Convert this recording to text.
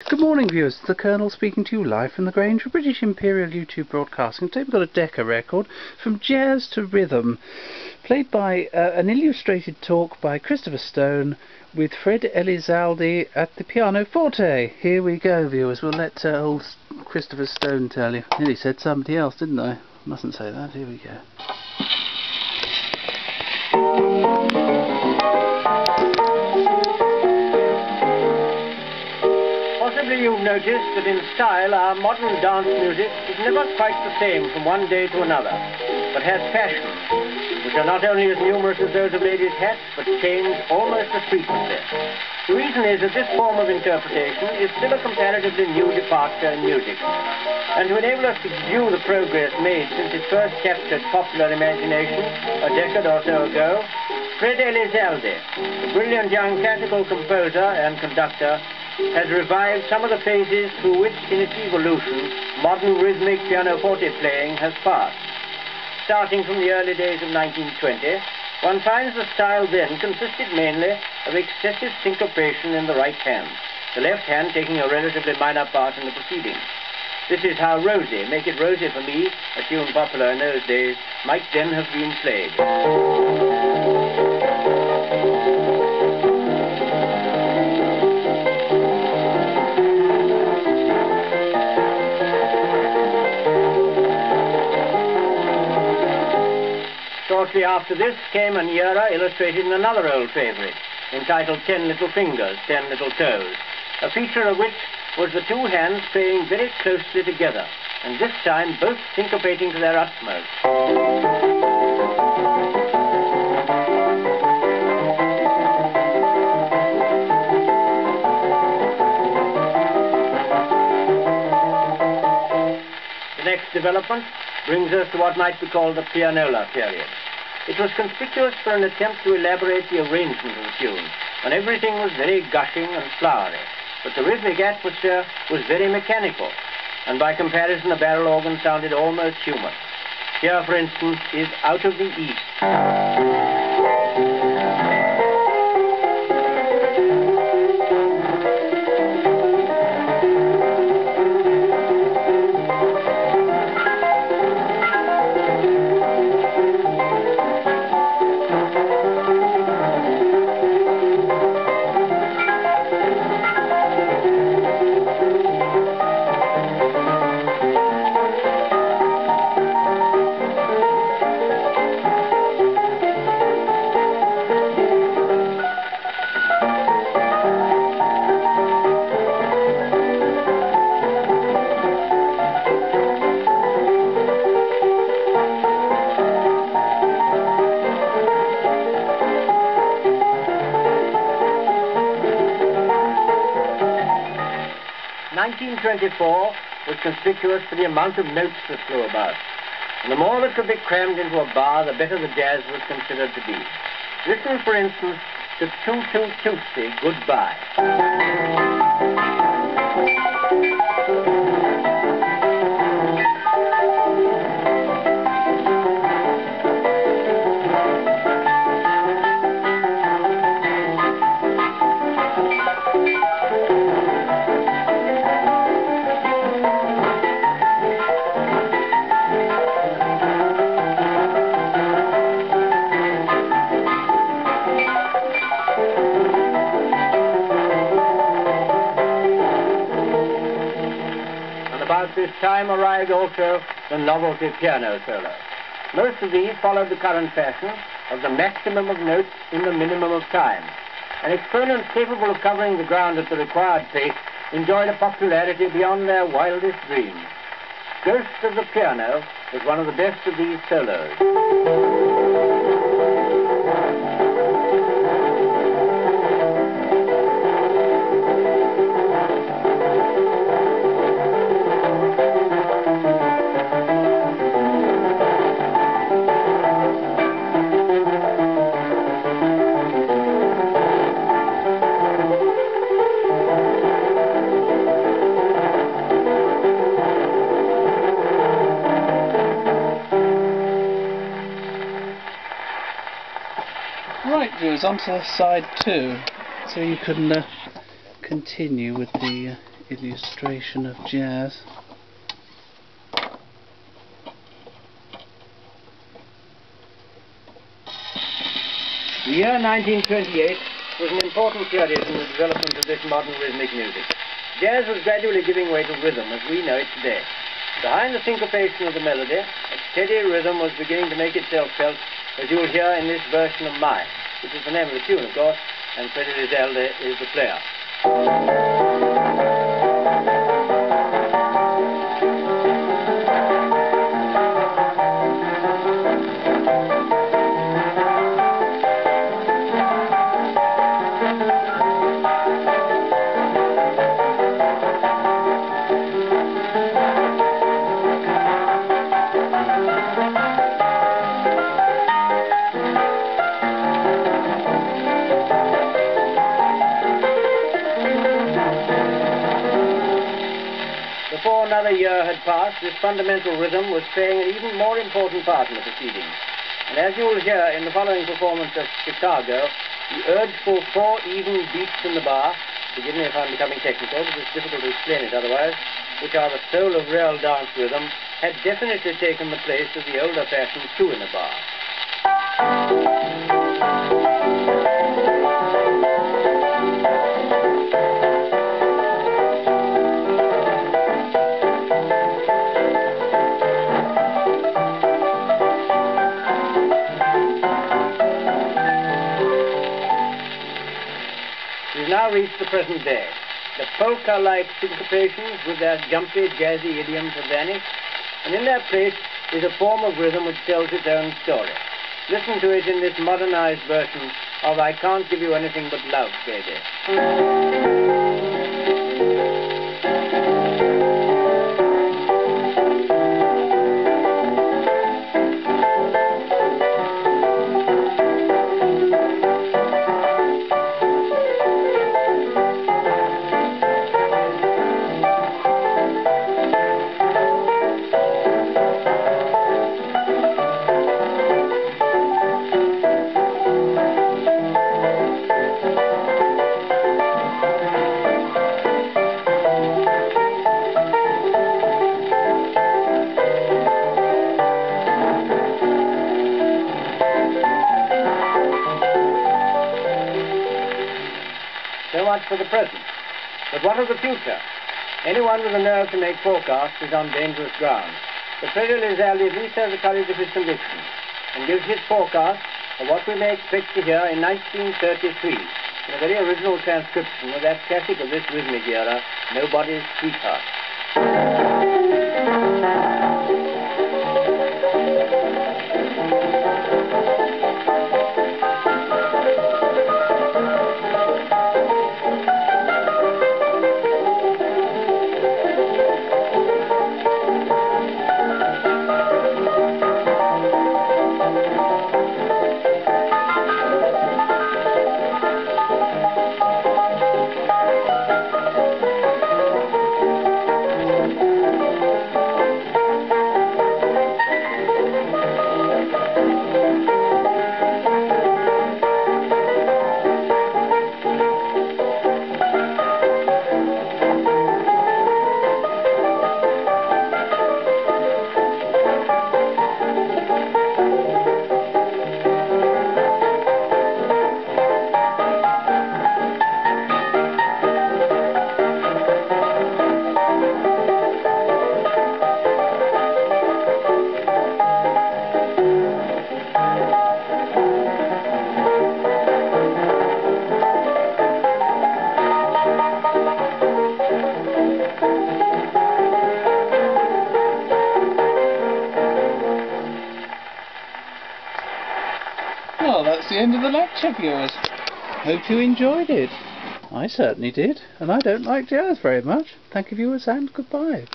Good morning, viewers. It's the Colonel speaking to you live from the Grange for British Imperial YouTube Broadcasting. Today we've got a Decca record, From Jazz to Rhythm, played by an illustrated talk by Christopher Stone with Fred Elizalde at the pianoforte. Here we go, viewers. We'll let old Christopher Stone tell you. I nearly said somebody else, didn't I? Mustn't say that. Here we go. Possibly you've noticed that in style our modern dance music is never quite the same from one day to another, but has fashions, which are not only as numerous as those of ladies' hats, but change almost as frequently. The reason is that this form of interpretation is still a comparatively new departure in music, and to enable us to view the progress made since it first captured popular imagination a decade or so ago, Fred Elizalde, the brilliant young classical composer and conductor, has revived some of the phases through which, in its evolution, modern rhythmic pianoforte playing has passed. Starting from the early days of 1920, one finds the style then consisted mainly of excessive syncopation in the right hand, the left hand taking a relatively minor part in the proceedings. This is how Rosie, Make It Rosie for Me, a tune popular in those days, might then have been played. Shortly after this came an era illustrated in another old favourite, entitled 10 Little Fingers, 10 Little Toes, a feature of which was the two hands playing very closely together, and this time both syncopating to their utmost. The next development brings us to what might be called the pianola period. It was conspicuous for an attempt to elaborate the arrangement of the tune, and everything was very gushing and flowery, but the rhythmic atmosphere was very mechanical, and by comparison the barrel organ sounded almost human. Here, for instance, is Out of the East. In 1924 was conspicuous for the amount of notes that flew about, and the more that could be crammed into a bar, the better the jazz was considered to be. Listen, for instance, to Toot Toot Tootsie Goodbye. About this time arrived also the novelty piano solo. Most of these followed the current fashion of the maximum of notes in the minimum of time, and exponents capable of covering the ground at the required pace enjoyed a popularity beyond their wildest dreams. Ghost of the Piano was one of the best of these solos. Right, viewers, on to side 2, so you can continue with the illustration of jazz. The year 1928 was an important period in the development of this modern rhythmic music. Jazz was gradually giving way to rhythm as we know it today. Behind the syncopation of the melody, a steady rhythm was beginning to make itself felt, as you will hear in this version of Mine, which is the name of the tune, of course, and Fred Elizalde is the player. Before another year had passed, this fundamental rhythm was playing an even more important part in the proceedings. And as you will hear in the following performance of Chicago, the urge for 4 even beats in the bar, forgive me if I'm becoming technical, because it's difficult to explain it otherwise, which are the soul of real dance rhythm, had definitely taken the place of the older-fashioned 2 in the bar. We've now reached the present day. The polka-like syncopations with their jumpy, jazzy idioms have vanished, and in their place is a form of rhythm which tells its own story. Listen to it in this modernized version of I Can't Give You Anything But Love, Baby. So much for the present. But what of the future? Anyone with a nerve to make forecasts is on dangerous ground. But Fred Elizalde at least has the courage of his conviction and gives his forecast of what we may expect to hear in 1933 in a very original transcription of that classic of this rhythmic era, Nobody's Sweetheart. Well, that's the end of the lecture, viewers. Hope you enjoyed it. I certainly did, and I don't like jazz very much. Thank you, viewers, and goodbye.